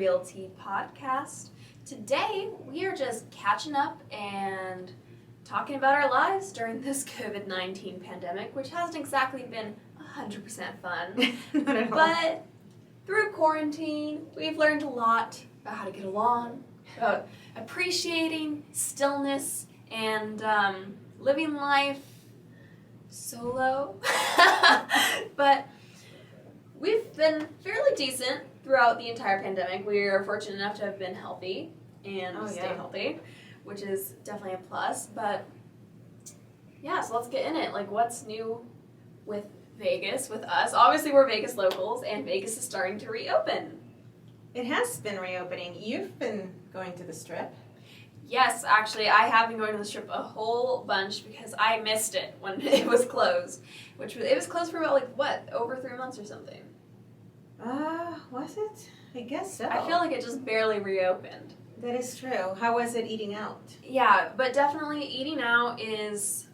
Real Tea podcast. Today, we are just catching up and talking about our lives during this COVID-19 pandemic, which hasn't exactly been 100% fun. Not at all. But through quarantine, we've learned a lot about how to get along, about appreciating stillness and living life solo. But we've been fairly decent throughout the entire pandemic. We are fortunate enough to have been healthy and stay healthy, which is definitely a plus. But yeah, so let's get in it. Like, what's new with Vegas, with us? Obviously, we're Vegas locals, and Vegas is starting to reopen. It has been reopening. You've been going to the Strip. Yes, actually, I have been going to the Strip a whole bunch because I missed it when it was closed. It was closed for about, over 3 months or something. Was it? I guess so. I feel like it just barely reopened. That is true. How was it eating out? Yeah, but definitely eating out is...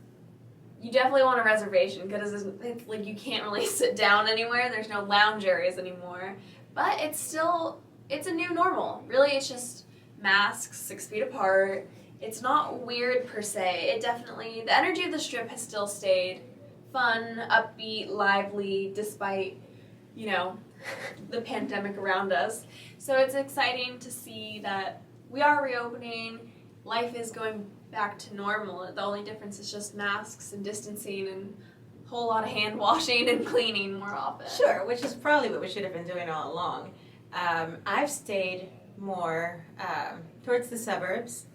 You definitely want a reservation because it's like you can't really sit down anywhere. There's no lounge areas anymore. But it's a new normal. Really, it's just masks 6 feet apart. It's not weird per se. The energy of the Strip has still stayed fun, upbeat, lively, despite, the pandemic around us. So it's exciting to see that we are reopening. Life is going back to normal. The only difference is just masks and distancing and a whole lot of hand washing and cleaning more often. Sure, which is probably what we should have been doing all along. I've stayed more towards the suburbs,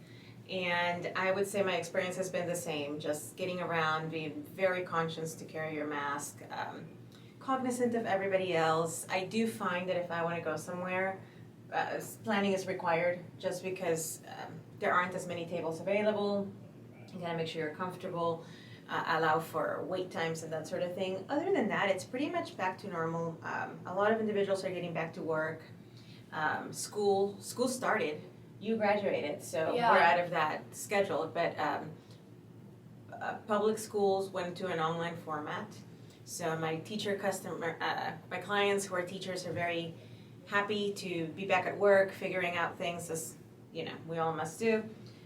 and I would say my experience has been the same, just getting around, being very conscious to carry your mask, cognizant of everybody else. I do find that if I want to go somewhere, planning is required just because there aren't as many tables available. You gotta make sure you're comfortable, allow for wait times and that sort of thing. Other than that, it's pretty much back to normal. A lot of individuals are getting back to work. School started. You graduated, so we're out of that schedule. But public schools went to an online format. So my clients who are teachers are very happy to be back at work, figuring out things as we all must do.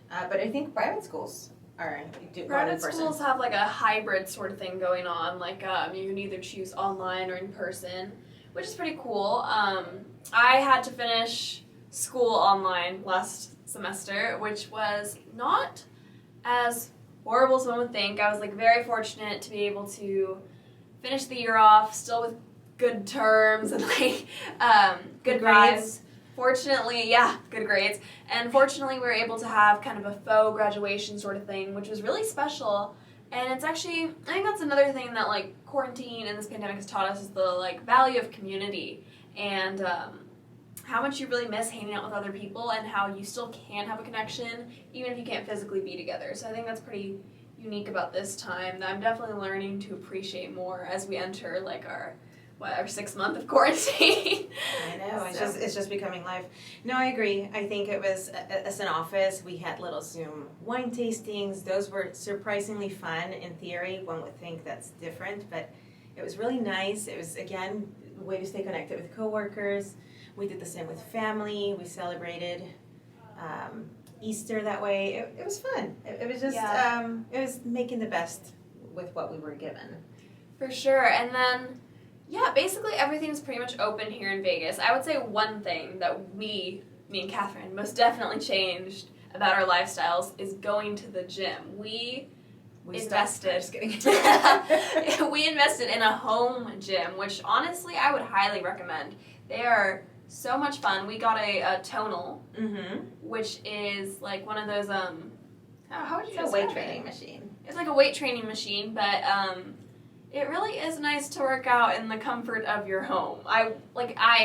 But I think private schools Private schools have like a hybrid sort of thing going on. You can either choose online or in person, which is pretty cool. I had to finish school online last semester, which was not as horrible as one would think. I was very fortunate to be able to finish the year off still with good terms and good grades. vibes. Fortunately, good grades. And fortunately, we were able to have kind of a faux graduation sort of thing, which was really special. And it's actually, I think that's another thing that quarantine and this pandemic has taught us is the value of community and how much you really miss hanging out with other people and how you still can have a connection even if you can't physically be together. So I think that's pretty unique about this time that I'm definitely learning to appreciate more as we enter our 6th month of quarantine. I know, it's just becoming life. No, I agree. I think it was, as an office, we had little Zoom wine tastings. Those were surprisingly fun. In theory, one would think that's different, but it was really nice. It was, again, a way to stay connected with coworkers. We did the same with family. We celebrated Easter that way. It was fun. It was just, it was making the best with what we were given. For sure. And then, basically everything's pretty much open here in Vegas. I would say one thing that me and Catherine most definitely changed about our lifestyles is going to the gym. We invested. Just kidding. We invested in a home gym, which honestly I would highly recommend. They are so much fun. We got a tonal, which is one of those how would you describe it? It's a weight training machine. It's like a weight training machine, but it really is nice to work out in the comfort of your home. I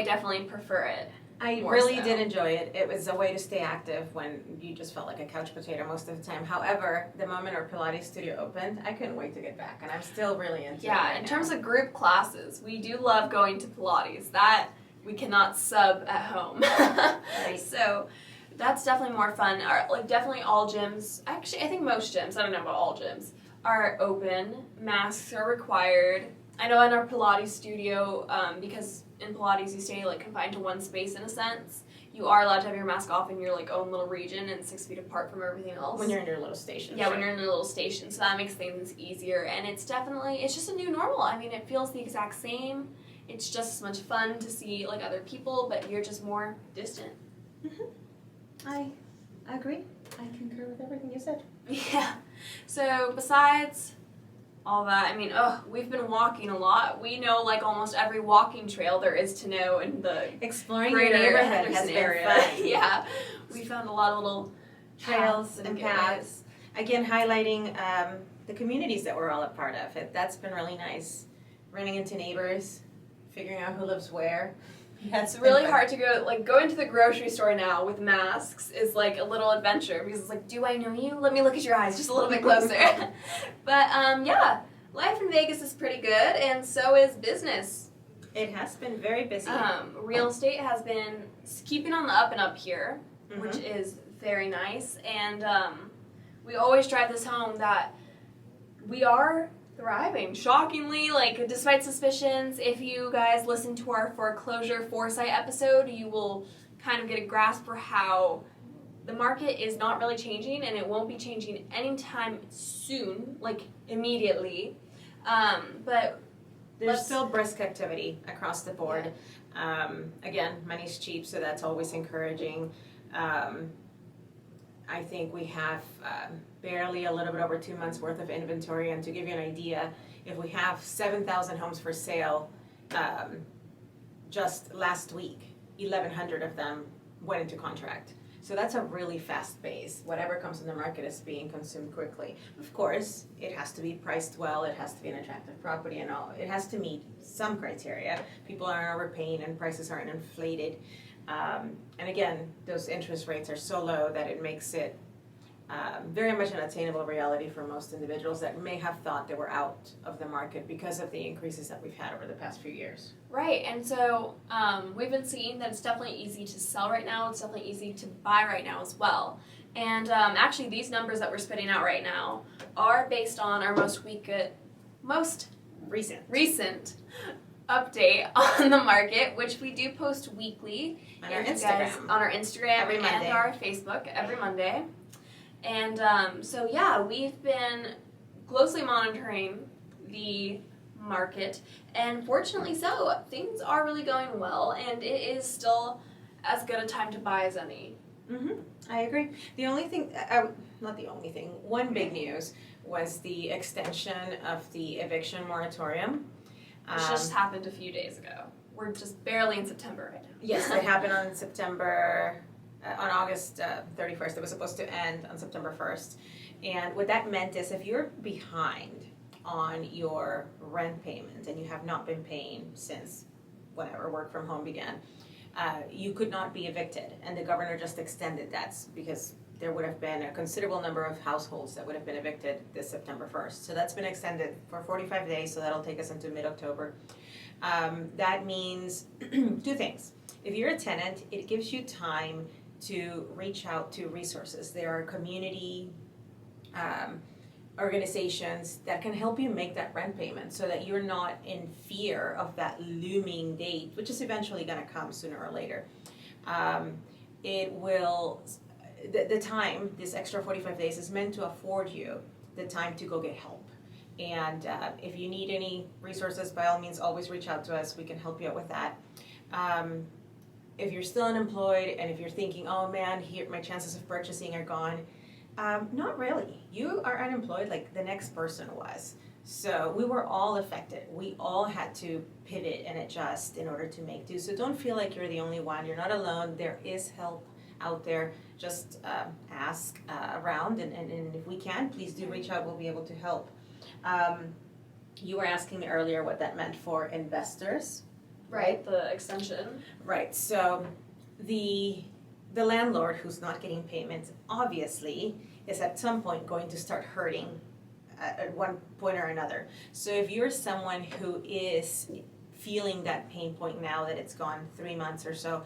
definitely prefer it. I really did enjoy it. It was a way to stay active when you just felt like a couch potato most of the time. However, the moment our Pilates studio opened, I couldn't wait to get back, and I'm still really into it. Yeah, in terms of group classes, we do love going to Pilates. That we cannot sub at home. Right. So that's definitely more fun. Definitely all gyms, actually I think most gyms, I don't know about all gyms, are open. Masks are required. I know in our Pilates studio, because in Pilates you stay confined to one space in a sense, you are allowed to have your mask off in your like own little region and 6 feet apart from everything else. When you're in your little station. Yeah, sure. when you're in your little station, so that makes things easier. And it's just a new normal. I mean, it feels the exact same. It's just as much fun to see like other people, but you're just more distant. I agree. I concur with everything you said. Yeah. So besides all that, I mean, we've been walking a lot. We know like almost every walking trail there is to know in the Exploring your greater neighborhood Henderson has been area. fun. Yeah. We found a lot of little Trails and gateways. paths. Again, highlighting the communities that we're all a part of. That's been really nice. Running into neighbors, figuring out who lives where. It's really hard to go into the grocery store now with masks is like a little adventure because it's like, do I know you? Let me look at your eyes just a little bit closer. But yeah, life in Vegas is pretty good, and so is business. It has been very busy. Real estate has been keeping on the up and up here, Mhm. which is very nice, and we always drive this home that we are thriving. Shockingly, like despite suspicions, if you guys listen to our foreclosure foresight episode, you will kind of get a grasp for how the market is not really changing, and it won't be changing anytime soon, like immediately. But There's still brisk activity across the board. Again, money's cheap, so that's always encouraging. I think we have barely a little bit over 2 months worth of inventory, and to give you an idea, if we have 7,000 homes for sale, just last week, 1,100 of them went into contract. So that's a really fast pace. Whatever comes in the market is being consumed quickly. Of course, it has to be priced well, it has to be an attractive property, and all. It has to meet some criteria. People aren't overpaying and prices aren't inflated. And again, those interest rates are so low that it makes it very much an attainable reality for most individuals that may have thought they were out of the market because of the increases that we've had over the past few years. Right, and so we've been seeing that it's definitely easy to sell right now. It's definitely easy to buy right now as well. And actually, these numbers that we're spitting out right now are based on our most recent update on the market, which we do post weekly On our and you Instagram. guys- on our Instagram Every Monday. and our Facebook every Monday. And so yeah, we've been closely monitoring the market, and fortunately so, things are really going well, and it is still as good a time to buy as any. I agree. The only thing, not the only thing, one big news was the extension of the eviction moratorium. Which just happened a few days ago. We're just barely in September right now. Yes, it happened on on August 31st. It was supposed to end on September 1st. And what that meant is if you're behind on your rent payment and you have not been paying since whenever work from home began, you could not be evicted. And the governor just extended that because there would have been a considerable number of households that would have been evicted this September 1st. So that's been extended for 45 days, so that'll take us into mid-October. That means two things. If you're a tenant, it gives you time to reach out to resources. There are community organizations that can help you make that rent payment so that you're not in fear of that looming date, which is eventually going to come sooner or later. It will, the time, this extra 45 days is meant to afford you the time to go get help. And if you need any resources, by all means, always reach out to us. We can help you out with that. If you're still unemployed and if you're thinking, oh man, here my chances of purchasing are gone, not really. You are unemployed like the next person was. So we were all affected. We all had to pivot and adjust in order to make do. So don't feel like you're the only one. You're not alone. There is help out there. Just ask around, and if we can, please do reach out. We'll be able to help. You were asking me earlier what that meant for investors. Right, the extension. Right, so the landlord who's not getting payments obviously is at some point going to start hurting at one point or another. So if you're someone who is feeling that pain point now that it's gone 3 months or so,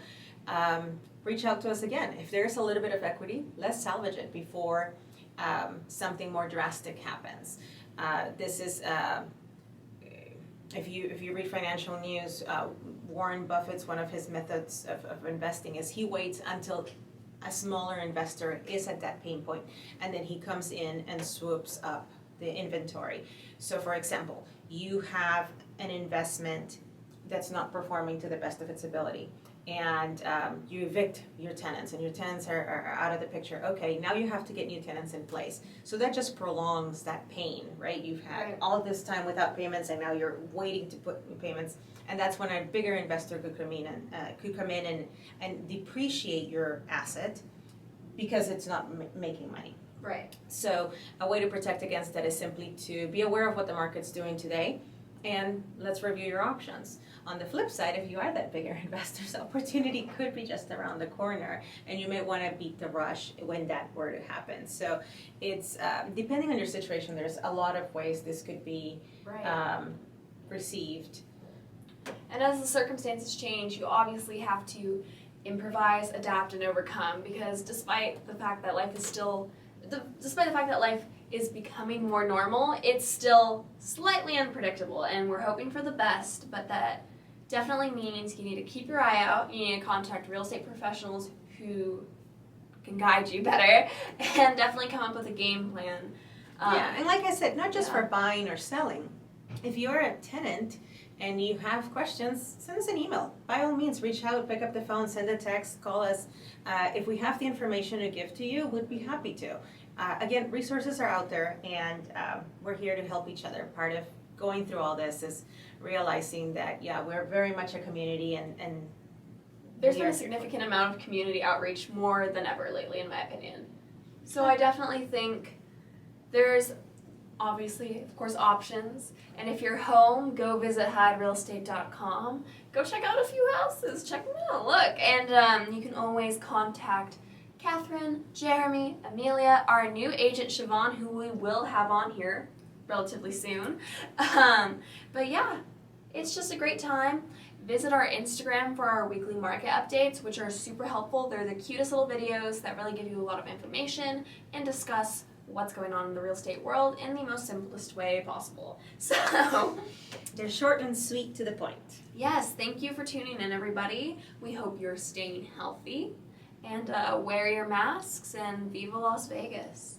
reach out to us again. If there's a little bit of equity, let's salvage it before something more drastic happens. This is if you read financial news, Warren Buffett's one of his methods of investing is he waits until a smaller investor is at that pain point, and then he comes in and swoops up the inventory. So for example, you have an investment that's not performing to the best of its ability, and you evict your tenants, and your tenants are out of the picture. Okay, now you have to get new tenants in place. So that just prolongs that pain, right? You've had Right. all this time without payments, and now you're waiting to put new payments. And that's when a bigger investor could come in and depreciate your asset because it's not making money. Right. So a way to protect against that is simply to be aware of what the market's doing today, and let's review your options. On the flip side, if you are that bigger investor's opportunity could be just around the corner, and you may want to beat the rush when that were to happen. So it's depending on your situation, there's a lot of ways this could be Right. received. And as the circumstances change, you obviously have to improvise, adapt, and overcome, because despite the fact that life is becoming more normal, it's still slightly unpredictable, and we're hoping for the best, but that definitely means you need to keep your eye out, you need to contact real estate professionals who can guide you better, and definitely come up with a game plan. Yeah, and like I said, not just yeah. for buying or selling. If you're a tenant and you have questions, send us an email. By all means, reach out, pick up the phone, send a text, call us. If we have the information to give to you, we'd be happy to. Again, resources are out there, and we're here to help each other. Part of going through all this is realizing that, yeah, we're very much a community, and There's we been are a significant amount of community outreach more than ever lately, in my opinion. So I definitely think there's obviously, of course, options. And if you're home, go visit HydeRealEstate.com. Go check out a few houses. Check them out. Look. And you can always contact Catherine, Jeremy, Amelia, our new agent, Siobhan, who we will have on here relatively soon. But yeah, it's just a great time. Visit our Instagram for our weekly market updates, which are super helpful. They're the cutest little videos that really give you a lot of information and discuss what's going on in the real estate world in the most simplest way possible. So, they're short and sweet to the point. yes, thank you for tuning in, everybody. We hope you're staying healthy, and wear your masks, and viva Las Vegas.